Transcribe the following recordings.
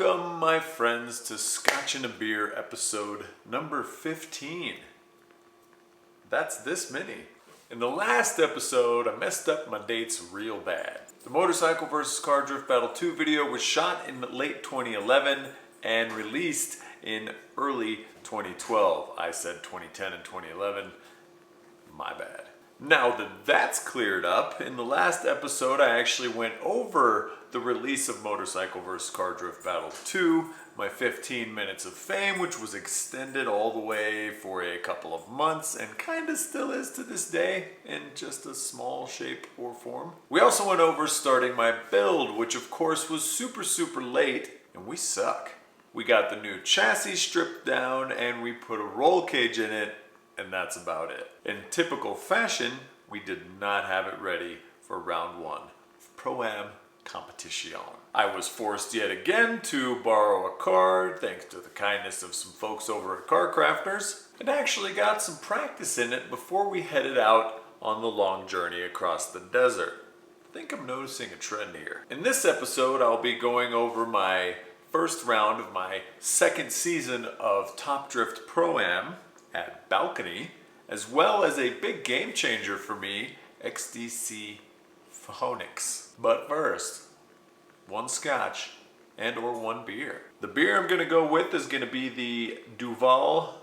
Welcome, my friends, to Scotch and a Beer episode number 15. That's this many. In the last episode, I messed up my dates real bad. The Motorcycle vs. Car Drift Battle 2 video was shot in late 2011 and released in early 2012. I said 2010 and 2011. My bad. Now that that's cleared up, in the last episode I actually went over the release of Motorcycle vs. Car Drift Battle 2, my 15 minutes of fame, which was extended all the way for a couple of months and kinda still is to this day in just a small shape or form. We also went over starting my build, which of course was super late, and we suck. We got the new chassis stripped down and we put a roll cage in it, and that's about it. In typical fashion, we did not have it ready for round one of Pro-Am competition. I was forced yet again to borrow a car thanks to the kindness of some folks over at Car Crafters, and actually got some practice in it before we headed out on the long journey across the desert. I think I'm noticing a trend here. In this episode, I'll be going over my first round of my second season of Top Drift Pro-Am at Balvenie, as well as a big game changer for me, XDC Phoenix. But first, one Scotch and or one beer. The beer I'm gonna go with is gonna be the Duvel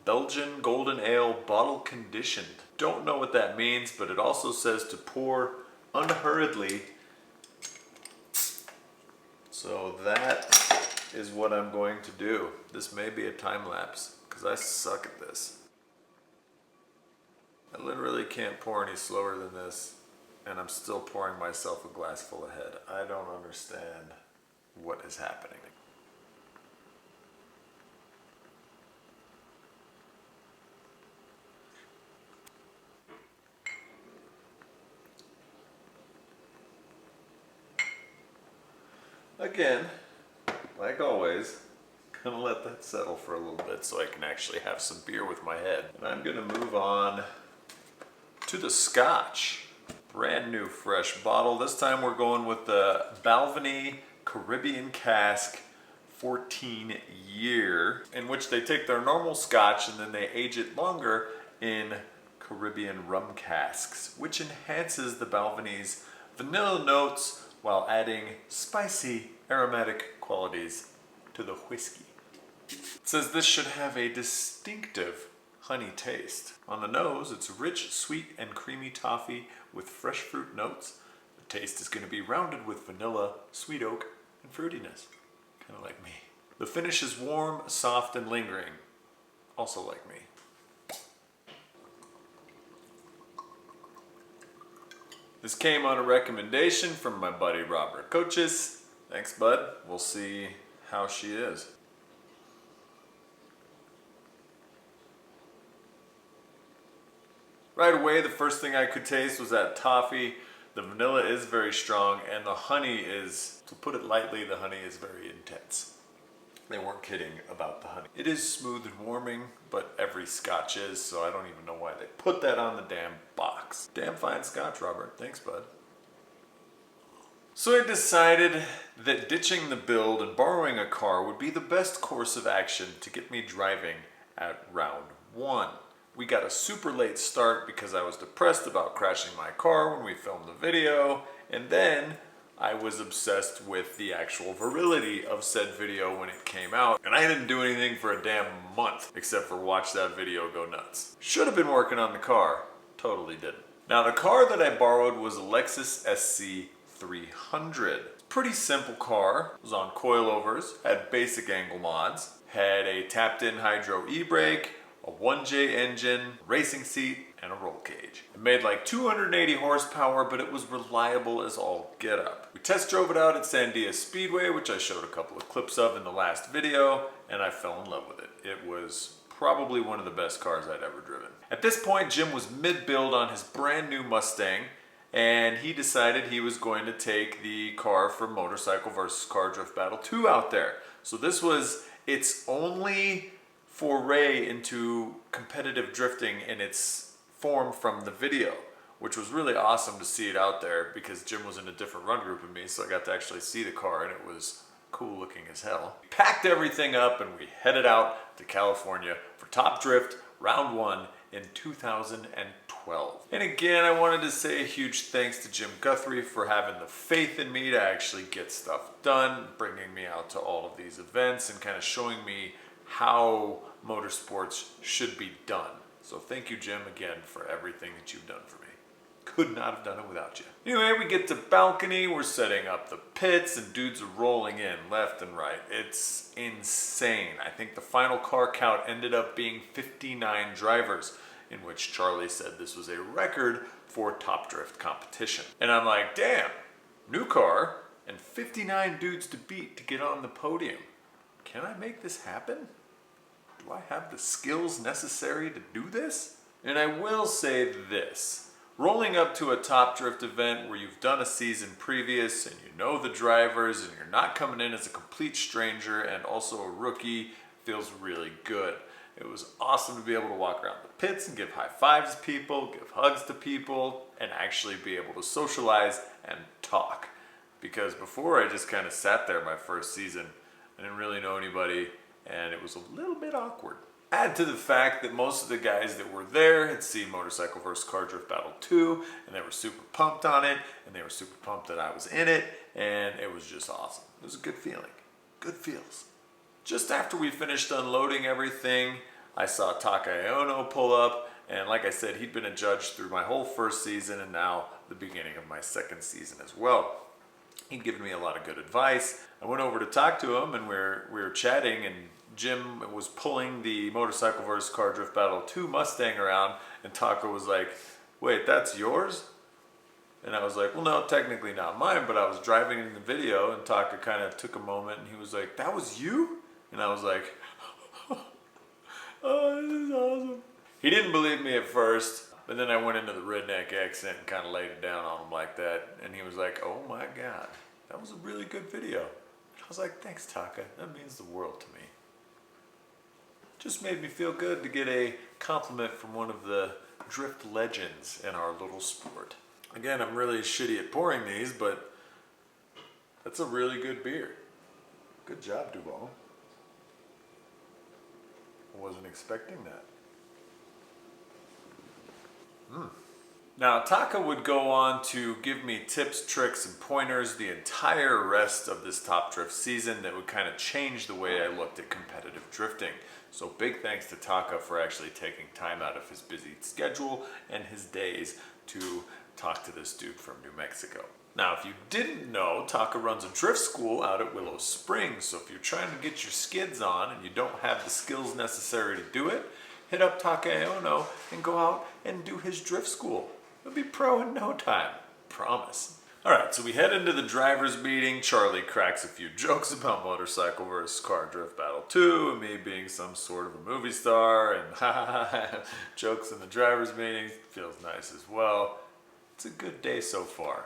Belgian Golden Ale Bottle Conditioned. Don't know what that means, but it also says to pour unhurriedly. So that is what I'm going to do. This may be a time lapse, because I suck at this. I literally can't pour any slower than this, and I'm still pouring myself a glass full ahead. I don't understand what is happening. Again, like always, gonna let that settle for a little bit so I can actually have some beer with my head. And I'm gonna move on to the Scotch. Brand new fresh bottle. This time we're going with the Balvenie Caribbean Cask 14 year, in which they take their normal Scotch and then they age it longer in Caribbean rum casks, which enhances the Balvenie's vanilla notes while adding spicy aromatic qualities to the whiskey. It says this should have a distinctive honey taste. On the nose, it's rich, sweet, and creamy toffee with fresh fruit notes. The taste is going to be rounded with vanilla, sweet oak, and fruitiness. Kind of like me. The finish is warm, soft, and lingering. Also like me. This came on a recommendation from my buddy Robert Coaches. Thanks, bud. We'll see how she is. Right away, the first thing I could taste was that toffee. The vanilla is very strong, and the honey is, to put it lightly, the honey is very intense. They weren't kidding about the honey. It is smooth and warming, but every Scotch is, so I don't even know why they put that on the damn box. Damn fine Scotch, Robert. Thanks, bud. So I decided that ditching the build and borrowing a car would be the best course of action to get me driving at round one. We got a super late start because I was depressed about crashing my car when we filmed the video, and then I was obsessed with the actual virility of said video when it came out, and I didn't do anything for a damn month except for watch that video go nuts. Should have been working on the car, totally didn't. Now the car that I borrowed was a Lexus SC 300. Pretty simple car, it was on coilovers, had basic angle mods, had a tapped in hydro e-brake, a 1J engine, racing seat, and a roll cage. It made like 280 horsepower, but it was reliable as all get up. We test drove it out at Sandia Speedway, which I showed a couple of clips of in the last video, and I fell in love with it. It was probably one of the best cars I'd ever driven. At this point, Jim was mid-build on his brand new Mustang, and he decided he was going to take the car for Motorcycle vs. Car Drift Battle 2 out there. So this was its only foray into competitive drifting in its form from the video, which was really awesome to see it out there because Jim was in a different run group than me, so I got to actually see the car, and it was cool looking as hell. We packed everything up and we headed out to California for Top Drift Round 1 in 2012. And again, I wanted to say a huge thanks to Jim Guthrie for having the faith in me to actually get stuff done, bringing me out to all of these events and kind of showing me how motorsports should be done. So thank you, Jim, again for everything that you've done for me. Could not have done it without you. Anyway, we get to Balvenie, we're setting up the pits and dudes are rolling in left and right. It's insane. I think the final car count ended up being 59 drivers, in which Charlie said this was a record for Top Drift competition. And I'm like, damn, new car and 59 dudes to beat to get on the podium. Can I make this happen? Do I have the skills necessary to do this? And I will say this. Rolling up to a Top Drift event where you've done a season previous and you know the drivers and you're not coming in as a complete stranger and also a rookie feels really good. It was awesome to be able to walk around the pits and give high fives to people, give hugs to people, and actually be able to socialize and talk. Because before I just kind of sat there my first season, I didn't really know anybody and it was a little bit awkward. Add to the fact that most of the guys that were there had seen Motorcycle vs. Car Drift Battle 2 and they were super pumped on it and they were super pumped that I was in it and it was just awesome. It was a good feeling. Good feels. Just after we finished unloading everything, I saw Taka Aono pull up and like I said, he'd been a judge through my whole first season and now the beginning of my second season as well. He'd given me a lot of good advice. I went over to talk to him and we were chatting and Jim was pulling the Motorcycle vs. Car Drift Battle 2 Mustang around and Taka was like, wait, that's yours? And I was like, well, no, technically not mine, but I was driving in the video and Taka kind of took a moment and he was like, that was you? And I was like, oh, this is awesome. He didn't believe me at first, but then I went into the redneck accent and kind of laid it down on him like that. And he was like, oh my God, that was a really good video. And I was like, thanks, Taka. That means the world to me. Just made me feel good to get a compliment from one of the drift legends in our little sport. Again, I'm really shitty at pouring these, but that's a really good beer. Good job, Duvel. I wasn't expecting that. Now, Taka would go on to give me tips, tricks, and pointers the entire rest of this Top Drift season that would kind of change the way I looked at competitive drifting. So big thanks to Taka for actually taking time out of his busy schedule and his days to talk to this dude from New Mexico. Now, if you didn't know, Taka runs a drift school out at Willow Springs. So if you're trying to get your skids on and you don't have the skills necessary to do it, hit up Taka Aono and go out and do his drift school. You'll be pro in no time. Promise. Alright, so we head into the driver's meeting. Charlie cracks a few jokes about Motorcycle vs. Car Drift Battle 2 and me being some sort of a movie star and jokes in the driver's meeting. Feels nice as well. It's a good day so far.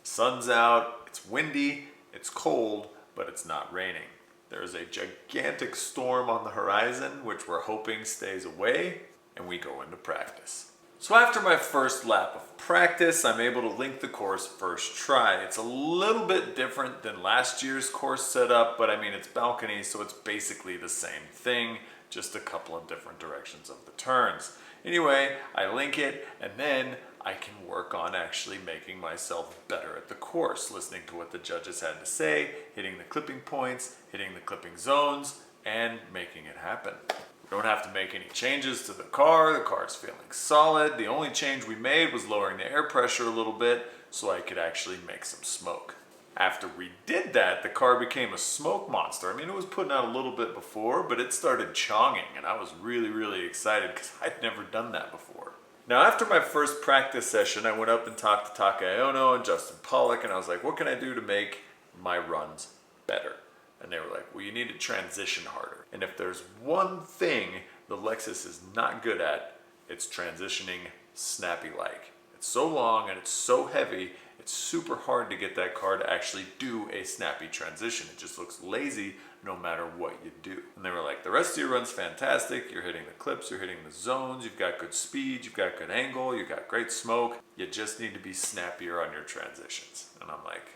The sun's out, it's windy, it's cold, but it's not raining. There's a gigantic storm on the horizon, which we're hoping stays away, and we go into practice. So after my first lap of practice, I'm able to link the course first try. It's a little bit different than last year's course setup, but I mean, it's Balvenie, so it's basically the same thing, just a couple of different directions of the turns. Anyway, I link it, and then I can work on actually making myself better at the course, listening to what the judges had to say, hitting the clipping points, hitting the clipping zones, and making it happen. We don't have to make any changes to the car's feeling solid. The only change we made was lowering the air pressure a little bit so I could actually make some smoke. After we did that, the car became a smoke monster. I mean, it was putting out a little bit before, but it started chonging, and I was really, really excited because I'd never done that before. Now, after my first practice session, I went up and talked to Taka Aono and Justin Pawlak, and I was like, what can I do to make my runs better? And they were like, well, you need to transition harder. And if there's one thing the Lexus is not good at, it's transitioning snappy-like. It's so long and it's so heavy, it's super hard to get that car to actually do a snappy transition. It just looks lazy no matter what you do. And they were like, the rest of your run's fantastic. You're hitting the clips, you're hitting the zones, you've got good speed, you've got good angle, you've got great smoke. You just need to be snappier on your transitions. And I'm like,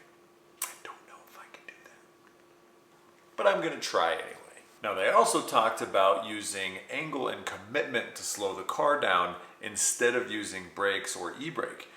I don't know if I can do that. but I'm gonna try anyway. Now they also talked about using angle and commitment to slow the car down instead of using brakes or e-brake.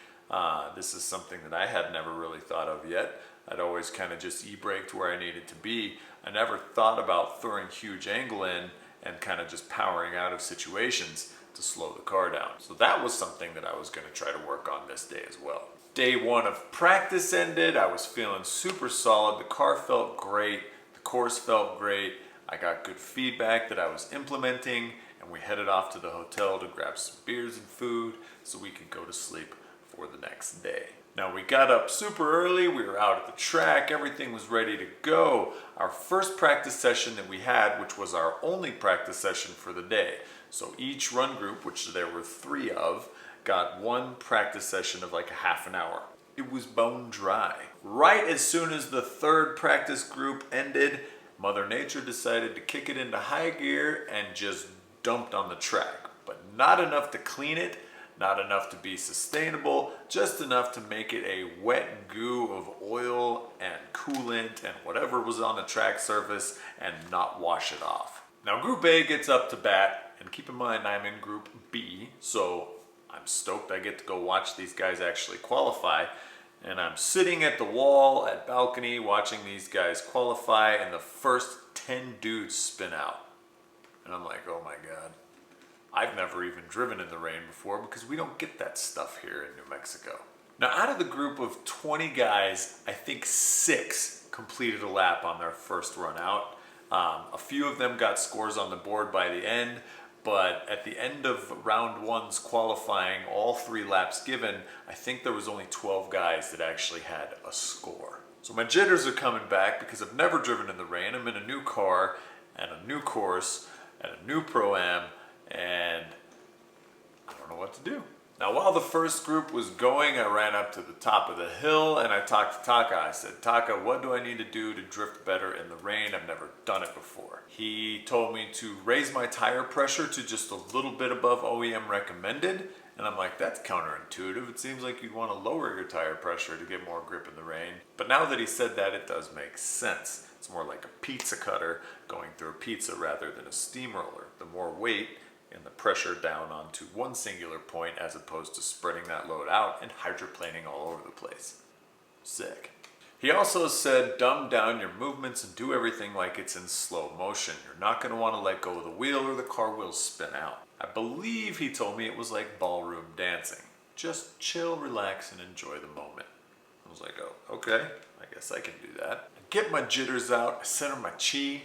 This is something that I had never really thought of yet. I'd always kind of just e-braked where I needed to be. I never thought about throwing huge angle in and kind of just powering out of situations to slow the car down. So that was something that I was going to try to work on this day as well. Day one of practice ended. I was feeling super solid. The car felt great. The course felt great. I got good feedback that I was implementing, and we headed off to the hotel to grab some beers and food so we could go to sleep for the next day. Now we got up super early, we were out at the track, everything was ready to go. Our first practice session that we had, which was our only practice session for the day. So each run group, which there were 3 of, got one practice session of like a half an hour. It was bone dry. Right as soon as the 3rd practice group ended, Mother Nature decided to kick it into high gear and just dumped on the track. But not enough to clean it, not enough to be sustainable, just enough to make it a wet goo of oil and coolant and whatever was on the track surface and not wash it off. Now Group A gets up to bat, and keep in mind I'm in Group B, so I'm stoked I get to go watch these guys actually qualify. And I'm sitting at the wall at Balvenie watching these guys qualify, and the first 10 dudes spin out. And I'm like, oh my God. I've never even driven in the rain before because we don't get that stuff here in New Mexico. Now out of the group of 20 guys, I think 6 completed a lap on their first run out. A few of them got scores on the board by the end, but at the end of round 1's qualifying, all 3 laps given, I think there was only 12 guys that actually had a score. So my jitters are coming back because I've never driven in the rain. I'm in a new car and a new course and a new Pro-Am, and I don't know what to do. Now while the first group was going, I ran up to the top of the hill and I talked to Taka. I said, Taka, what do I need to do to drift better in the rain? I've never done it before. He told me to raise my tire pressure to just a little bit above OEM recommended. And I'm like, that's counterintuitive. It seems like you'd want to lower your tire pressure to get more grip in the rain. But now that he said that, it does make sense. It's more like a pizza cutter going through a pizza rather than a steamroller. The more weight and the pressure down onto one singular point as opposed to spreading that load out and hydroplaning all over the place. Sick. He also said dumb down your movements and do everything like it's in slow motion. You're not going to want to let go of the wheel or the car will spin out. I believe he told me it was like ballroom dancing. Just chill, relax, and enjoy the moment. I was like, oh, okay, I guess I can do that. I get my jitters out, I center my chi,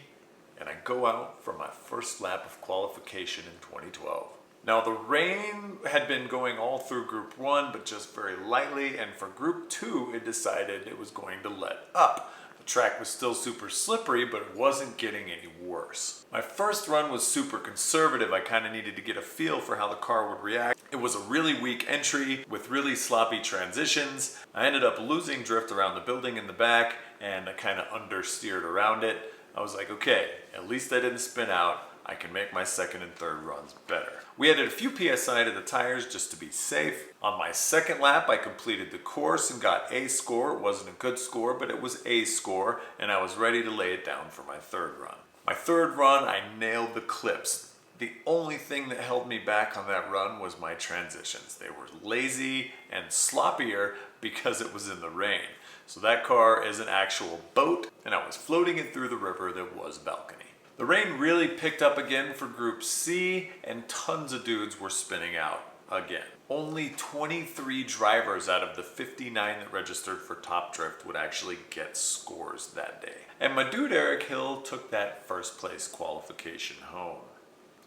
and I go out for my first lap of qualification in 2012. Now the rain had been going all through Group 1, but just very lightly, and for Group 2 it decided it was going to let up. The track was still super slippery, but it wasn't getting any worse. My first run was super conservative. I kind of needed to get a feel for how the car would react. It was a really weak entry with really sloppy transitions. I ended up losing drift around the building in the back, and I kind of understeered around it. I was like, okay, at least I didn't spin out. I can make my second and third runs better. We added a few PSI to the tires just to be safe. On my second lap, I completed the course and got a score. It wasn't a good score, but it was a score, and I was ready to lay it down for my third run. My third run, I nailed the clips. The only thing that held me back on that run was my transitions. They were lazy and sloppier because it was in the rain. So that car is an actual boat, and I was floating it through the river that was Balvenie. The rain really picked up again for Group C, and tons of dudes were spinning out again. Only 23 drivers out of the 59 that registered for Top Drift would actually get scores that day. And my dude Eric Hill took that first place qualification home.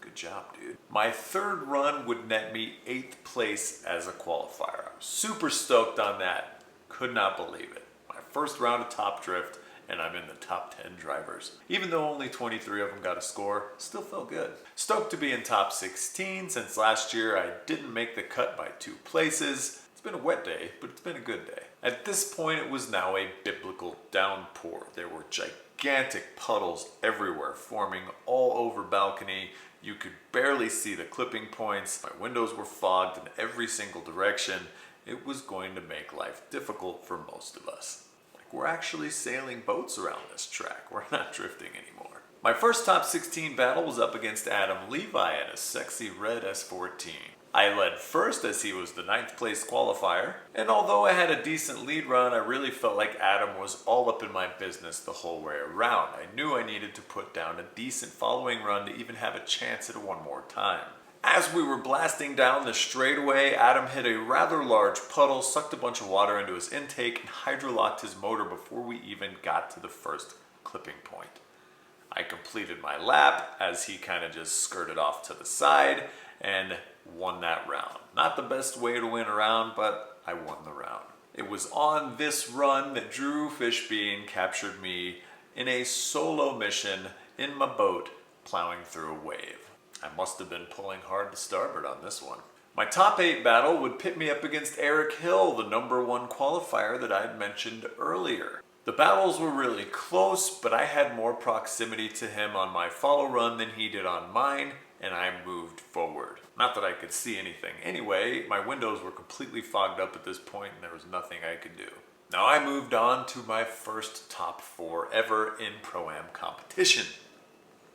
Good job, dude. My third run would net me 8th place as a qualifier. I was super stoked on that. Could not believe it. My first round of Top Drift, and I'm in the top 10 drivers. Even though only 23 of them got a score, still felt good. Stoked to be in top 16 since last year I didn't make the cut by 2 places. It's been a wet day, but it's been a good day. At this point it was now a biblical downpour. There were gigantic puddles everywhere forming all over Balvenie. You could barely see the clipping points. My windows were fogged in every single direction. It was going to make life difficult for most of us. we're actually sailing boats around this track. We're not drifting anymore. My first top 16 battle was up against Adam Levi in a sexy red S14. I led first as he was the 9th place qualifier, and although I had a decent lead run, I really felt like Adam was all up in my business the whole way around. I knew I needed to put down a decent following run to even have a chance at it one more time. As we were blasting down the straightaway, Adam hit a rather large puddle, sucked a bunch of water into his intake, and hydrolocked his motor before we even got to the first clipping point. I completed my lap as he kind of just skirted off to the side and won that round. Not the best way to win a round, but I won the round. It was on this run that Drew Fishbien captured me in a solo mission in my boat plowing through a wave. I must have been pulling hard to starboard on this one. My top 8 battle would pit me up against Eric Hill, the #1 qualifier that I'd mentioned earlier. The battles were really close, but I had more proximity to him on my follow run than he did on mine, and I moved forward. Not that I could see anything anyway, my windows were completely fogged up at this point and there was nothing I could do. Now I moved on to my first top 4 ever in Pro-Am competition.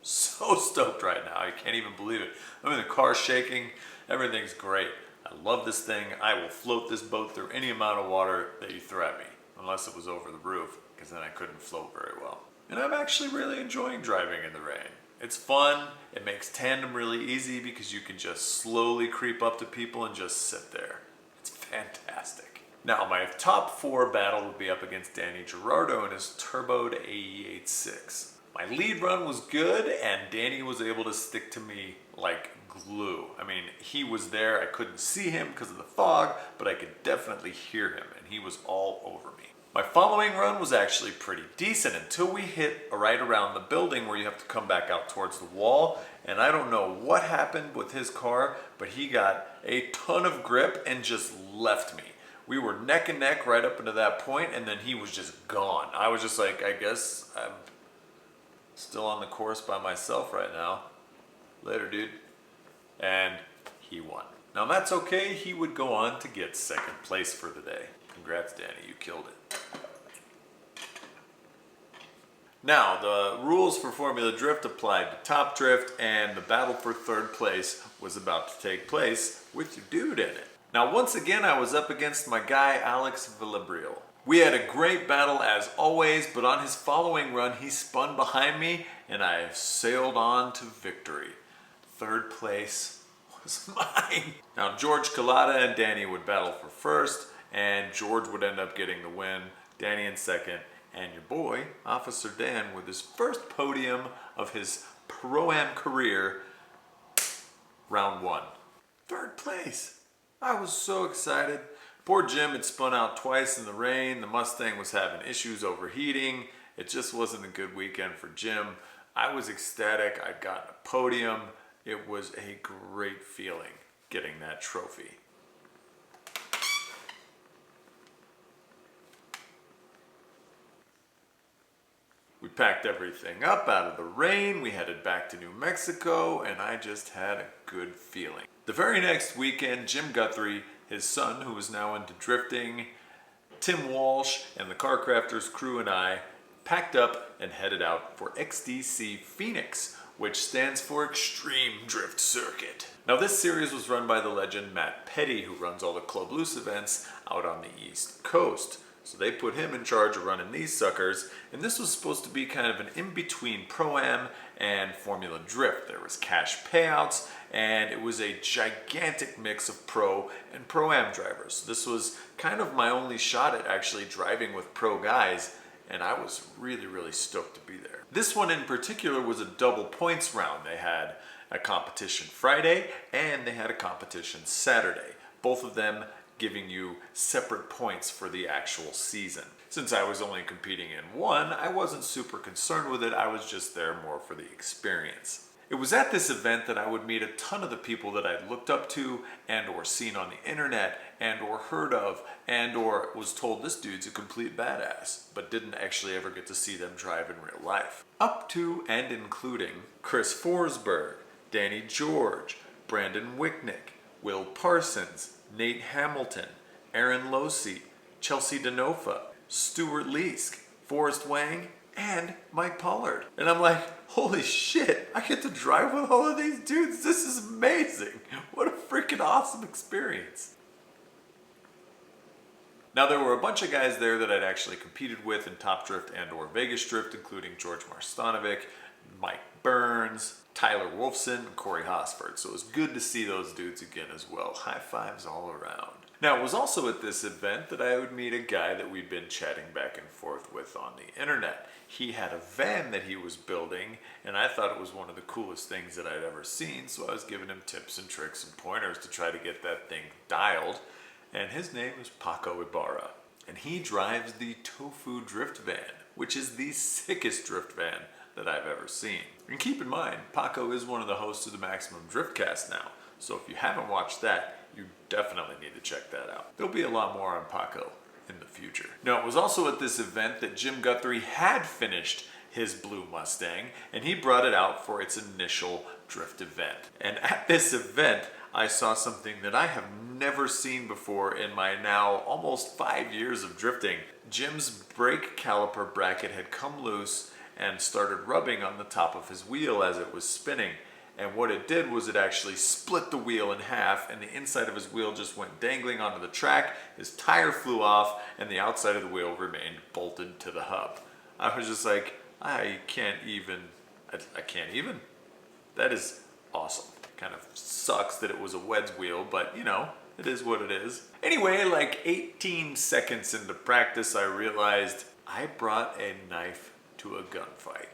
So stoked right now, I can't even believe it. I'm in the car shaking, everything's great. I love this thing, I will float this boat through any amount of water that you throw at me, unless it was over the roof, because then I couldn't float very well. And I'm actually really enjoying driving in the rain. It's fun, it makes tandem really easy because you can just slowly creep up to people and just sit there. It's fantastic. Now my top 4 battle would be up against Danny Gerardo in his turboed AE86. My lead run was good and Danny was able to stick to me like glue. I mean, he was there, I couldn't see him because of the fog, but I could definitely hear him and he was all over me. My following run was actually pretty decent until we hit right around the building where you have to come back out towards the wall. And I don't know what happened with his car, but he got a ton of grip and just left me. We were neck and neck right up into that point and then he was just gone. I was just like, I guess I'm still on the course by myself right now. Later, dude. And he won. Now that's okay, he would go on to get 2nd place for the day. Congrats, Danny, you killed it. Now, the rules for Formula Drift applied to Top Drift, and the battle for 3rd place was about to take place with your dude in it. Now, once again, I was up against my guy, Alex Villabrille. We had a great battle as always, but on his following run, he spun behind me, and I sailed on to victory. 3rd place was mine. Now, George Collada and Danny would battle for 1st, and George would end up getting the win, Danny in 2nd, and your boy, Officer Dan, with his first podium of his Pro-Am career, round 1. 3rd place. I was so excited. Poor Jim had spun out twice in the rain, the Mustang was having issues overheating, it just wasn't a good weekend for Jim. I was ecstatic, I'd gotten a podium, it was a great feeling getting that trophy. We packed everything up out of the rain, we headed back to New Mexico, and I just had a good feeling. The very next weekend, Jim Guthrie, his son who was now into drifting, Tim Walsh, and the Car Crafters crew and I packed up and headed out for XDC Phoenix, which stands for Extreme Drift Circuit. Now this series was run by the legend Matt Petty, who runs all the Club Loose events out on the East Coast. So they put him in charge of running these suckers, and this was supposed to be kind of an in-between Pro-Am and Formula Drift. There was cash payouts, and it was a gigantic mix of Pro and Pro-Am drivers. This was kind of my only shot at actually driving with pro guys, and I was really, really stoked to be there. This one in particular was a double points round. They had a competition Friday, and they had a competition Saturday. Both of them giving you separate points for the actual season. Since I was only competing in one, I wasn't super concerned with it, I was just there more for the experience. It was at this event that I would meet a ton of the people that I'd looked up to and or seen on the internet and or heard of and or was told this dude's a complete badass, but didn't actually ever get to see them drive in real life. Up to and including Chris Forsberg, Danny George, Brandon Wicknick, Will Parsons, Nate Hamilton, Aaron Losey, Chelsea Denofa, Stuart Leask, Forrest Wang, and Mike Pollard. And I'm like, holy shit, I get to drive with all of these dudes. This is amazing. What a freaking awesome experience. Now, there were a bunch of guys there that I'd actually competed with in Top Drift and or Vegas Drift, including George Marstanovic, Mike Burns, Tyler Wolfson, and Corey Hosford. So it was good to see those dudes again as well. High fives all around. Now, it was also at this event that I would meet a guy that we'd been chatting back and forth with on the internet. He had a van that he was building, and I thought it was one of the coolest things that I'd ever seen, so I was giving him tips and tricks and pointers to try to get that thing dialed. And his name is Paco Ibarra, and he drives the Tofu Drift Van, which is the sickest drift van that I've ever seen. And keep in mind, Paco is one of the hosts of the Maximum Driftcast now, so if you haven't watched that, you definitely need to check that out. There'll be a lot more on Paco in the future. Now, it was also at this event that Jim Guthrie had finished his blue Mustang, and he brought it out for its initial drift event. And at this event, I saw something that I have never seen before in my now almost 5 years of drifting. Jim's brake caliper bracket had come loose and started rubbing on the top of his wheel as it was spinning. And what it did was it actually split the wheel in half, and the inside of his wheel just went dangling onto the track, his tire flew off, and the outside of the wheel remained bolted to the hub. I was just like, I can't even. That is awesome. Kind of sucks that it was a Wed's wheel, but you know, it is what it is. Anyway, like 18 seconds into practice, I realized I brought a knife to a gunfight.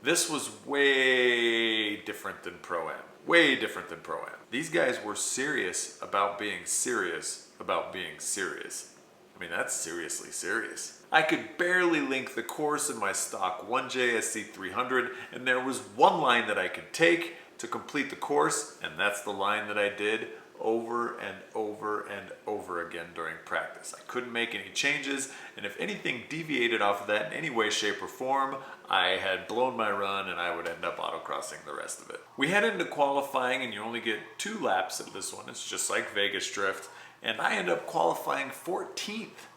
This was way different than Pro-Am. Way different than Pro-Am. These guys were serious about being serious about being serious. I mean, that's seriously serious. I could barely link the course in my stock 1J SC300, and there was one line that I could take to complete the course, and that's the line that I did over and over and over again during practice. I couldn't make any changes, and if anything deviated off of that in any way, shape, or form, I had blown my run and I would end up autocrossing the rest of it. We head into qualifying, and you only get 2 laps at this one. It's just like Vegas Drift, and I end up qualifying 14th.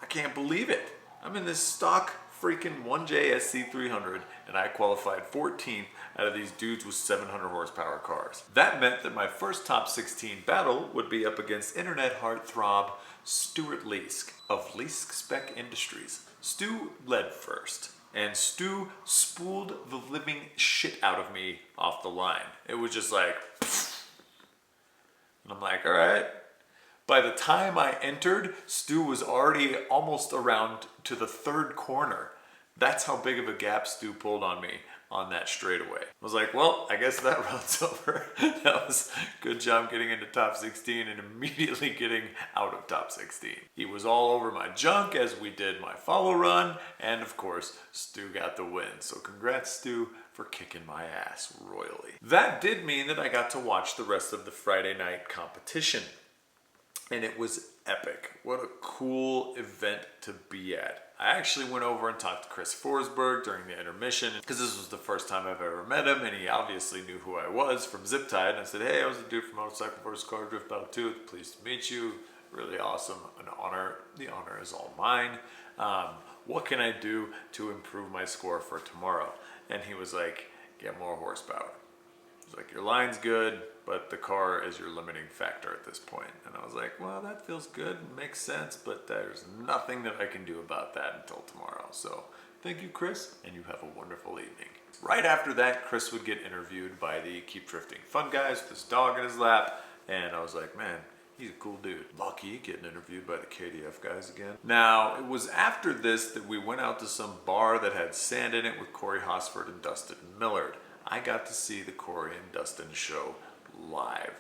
I can't believe it. I'm in this stock freaking 1J SC300, and I qualified 14th out of these dudes with 700 horsepower cars. That meant that my first top 16 battle would be up against internet heartthrob Stuart Leask of Leask Spec Industries. Stu led first, and Stu spooled the living shit out of me off the line. It was just like, pfft. And I'm like, all right. By the time I entered, Stu was already almost around to the 3rd corner. That's how big of a gap Stu pulled on me on that straightaway. I was like, well, I guess that round's over. That was a good job getting into top 16 and immediately getting out of top 16. He was all over my junk as we did my follow run, and of course, Stu got the win. So congrats, Stu, for kicking my ass royally. That did mean that I got to watch the rest of the Friday night competition. And it was epic. What a cool event to be at. I actually went over and talked to Chris Forsberg during the intermission because this was the first time I've ever met him, and he obviously knew who I was from Zip Tide. And I said, hey, I was the dude from Motorcycle vs. Car Drift Battle 2. Pleased to meet you. Really awesome. An honor. The honor is all mine. What can I do to improve my score for tomorrow? And he was like, get more horsepower. He's like, your line's good, but the car is your limiting factor at this point. And I was like, well, that feels good, makes sense, but there's nothing that I can do about that until tomorrow. So thank you, Chris, and you have a wonderful evening. Right after that, Chris would get interviewed by the Keep Drifting Fun guys with his dog in his lap, and I was like, man, he's a cool dude. Lucky getting interviewed by the KDF guys again. Now, it was after this that we went out to some bar that had sand in it with Corey Hosford and Dustin Millard. I got to see the Corey and Dustin show live.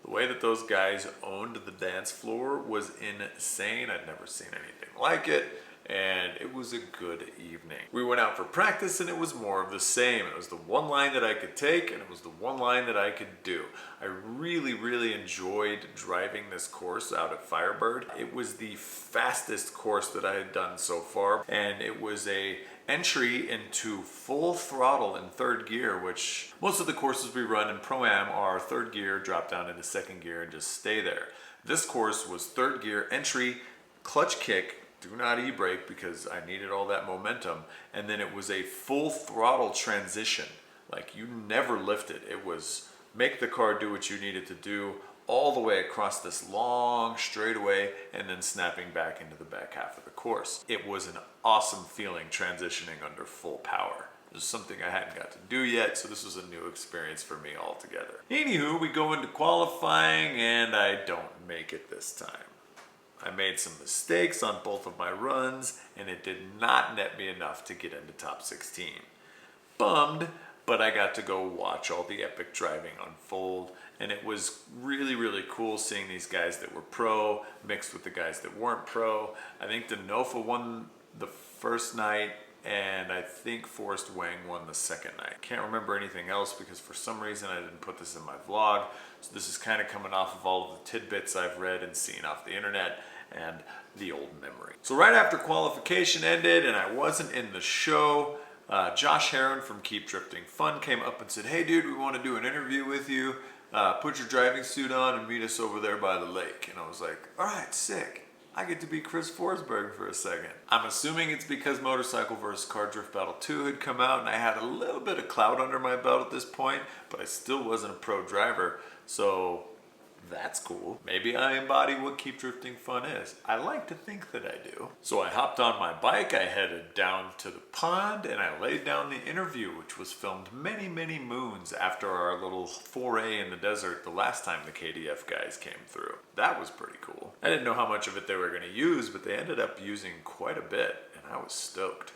The way that those guys owned the dance floor was insane. I'd never seen anything like it, and it was a good evening. We went out for practice, and it was more of the same. It was the one line that I could take, and it was the one line that I could do. I really, really enjoyed driving this course out at Firebird. It was the fastest course that I had done so far, and it was a entry into full throttle in 3rd gear, which most of the courses we run in Pro-Am are 3rd gear, drop down into 2nd gear, and just stay there. This course was 3rd gear entry, clutch kick, do not e-brake because I needed all that momentum. And then it was a full throttle transition. Like, you never lifted. It was make the car do what you needed to do all the way across this long straightaway and then snapping back into the back half of the course. It was an awesome feeling transitioning under full power. It was something I hadn't got to do yet, so this was a new experience for me altogether. Anywho, we go into qualifying and I don't make it this time. I made some mistakes on both of my runs and it did not net me enough to get into top 16. Bummed, but I got to go watch all the epic driving unfold, and it was really, really cool seeing these guys that were pro mixed with the guys that weren't pro. I think Denofa won the first night, and I think Forrest Wang won the second night. Can't remember anything else because for some reason I didn't put this in my vlog, so this is kind of coming off of all of the tidbits I've read and seen off the internet and the old memory. So right after qualification ended and I wasn't in the show, Josh Heron from Keep Drifting Fun came up and said, "Hey dude, we want to do an interview with you. Put your driving suit on and meet us over there by the lake." And I was like, all right, sick. I get to be Chris Forsberg for a second. I'm assuming it's because Motorcycle vs. Car Drift Battle 2 had come out and I had a little bit of clout under my belt at this point, but I still wasn't a pro driver, so that's cool. Maybe I embody what Keep Drifting Fun is. I like to think that I do. So I hopped on my bike, I headed down to the pond, and I laid down the interview, which was filmed many, many moons after our little foray in the desert the last time the KDF guys came through. That was pretty cool. I didn't know how much of it they were going to use, but they ended up using quite a bit, and I was stoked.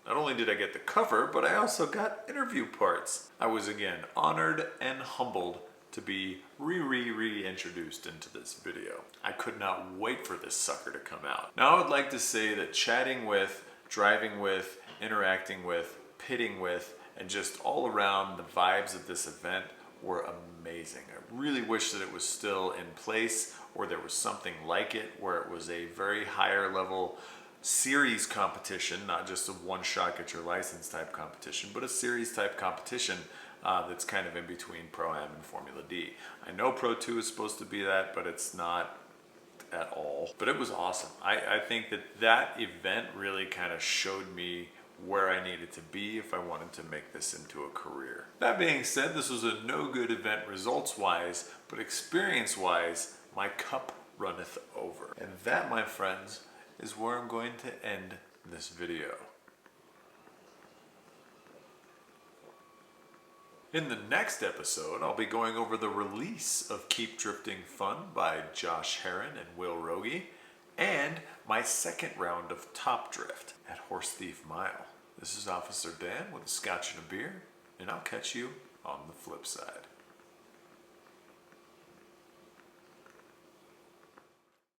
Not only did I get the cover, but I also got interview parts. I was again honored and humbled to be reintroduced into this video. I could not wait for this sucker to come out. Now I would like to say that chatting with, driving with, interacting with, pitting with, and just all around the vibes of this event were amazing. I really wish that it was still in place or there was something like it where it was a very higher level series competition, not just a one-shot get your license type competition, but a series type competition that's kind of in between Pro-Am and Formula D. I know Pro 2 is supposed to be that, but it's not at all. But it was awesome. I think that that event really kind of showed me where I needed to be if I wanted to make this into a career. That being said, this was a no good event results-wise, but experience-wise, my cup runneth over. And that, my friends, is where I'm going to end this video. In the next episode, I'll be going over the release of Keep Drifting Fun by Josh Heron and Will Rogie, and my second round of Top Drift at Horse Thief Mile. This is Officer Dan with a Scotch and a beer, and I'll catch you on the flip side.